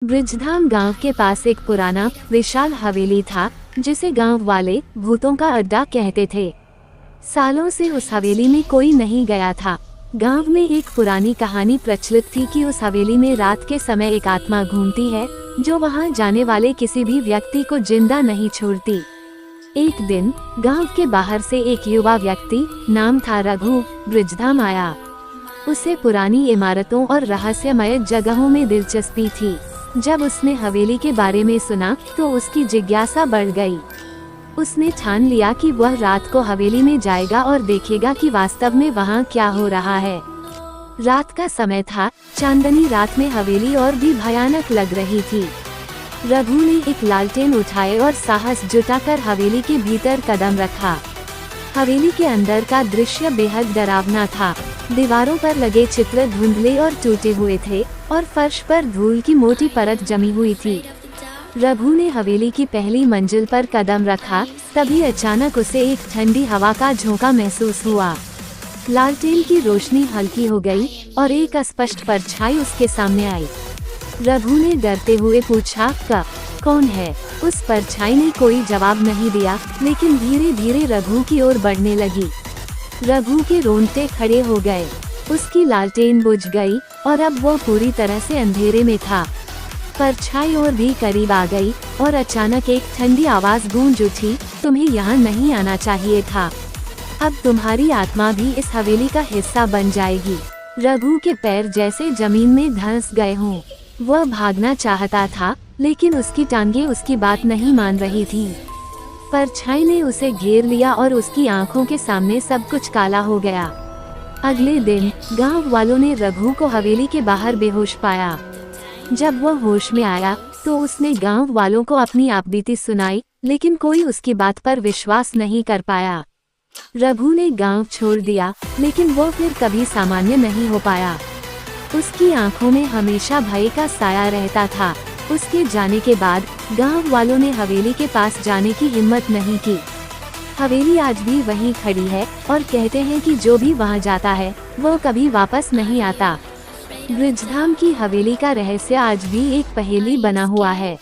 ब्रिजधाम गांव के पास एक पुराना विशाल हवेली था, जिसे गांव वाले भूतों का अड्डा कहते थे। सालों से उस हवेली में कोई नहीं गया था। गांव में एक पुरानी कहानी प्रचलित थी कि उस हवेली में रात के समय एक आत्मा घूमती है, जो वहां जाने वाले किसी भी व्यक्ति को जिंदा नहीं छोड़ती। एक दिन गांव के बाहर से एक युवा व्यक्ति, नाम था रघु, ब्रिजधाम आया। उसे पुरानी इमारतों और रहस्यमय जगहों में दिलचस्पी थी। जब उसने हवेली के बारे में सुना तो उसकी जिज्ञासा बढ़ गई। उसने ठान लिया कि वह रात को हवेली में जाएगा और देखेगा कि वास्तव में वहाँ क्या हो रहा है। रात का समय था, चांदनी रात में हवेली और भी भयानक लग रही थी। रघु ने एक लालटेन उठाए और साहस जुटाकर हवेली के भीतर कदम रखा। हवेली के अंदर का दृश्य बेहद डरावना था। दीवारों पर लगे चित्र धुंधले और टूटे हुए थे और फर्श पर धूल की मोटी परत जमी हुई थी। रघु ने हवेली की पहली मंजिल पर कदम रखा, तभी अचानक उसे एक ठंडी हवा का झोंका महसूस हुआ। लालटेन की रोशनी हल्की हो गई और एक अस्पष्ट परछाई उसके सामने आई। रघु ने डरते हुए पूछा, कौन है? उस परछाई ने कोई जवाब नहीं दिया, लेकिन धीरे धीरे रघु की ओर बढ़ने लगी। रघु के रोंगटे खड़े हो गए। उसकी लालटेन बुझ गई और अब वो पूरी तरह से अंधेरे में था। परछाई और भी करीब आ गई और अचानक एक ठंडी आवाज गूंज उठी, तुम्हें यहाँ नहीं आना चाहिए था। अब तुम्हारी आत्मा भी इस हवेली का हिस्सा बन जाएगी। रघु के पैर जैसे जमीन में धंस गए हों। वह भागना चाहता था, लेकिन उसकी टांगें उसकी बात नहीं मान रही थी। परछाई ने उसे घेर लिया और उसकी आंखों के सामने सब कुछ काला हो गया। अगले दिन गांव वालों ने रघु को हवेली के बाहर बेहोश पाया। जब वह होश में आया तो उसने गांव वालों को अपनी आपबीती सुनाई, लेकिन कोई उसकी बात पर विश्वास नहीं कर पाया। रघु ने गांव छोड़ दिया, लेकिन वो फिर कभी सामान्य नहीं हो पाया। उसकी आंखों में हमेशा भय का साया रहता था। उसके जाने के बाद गांव वालों ने हवेली के पास जाने की हिम्मत नहीं की। हवेली आज भी वहीं खड़ी है और कहते हैं कि जो भी वहां जाता है वो कभी वापस नहीं आता। ब्रिजधाम की हवेली का रहस्य आज भी एक पहेली बना हुआ है।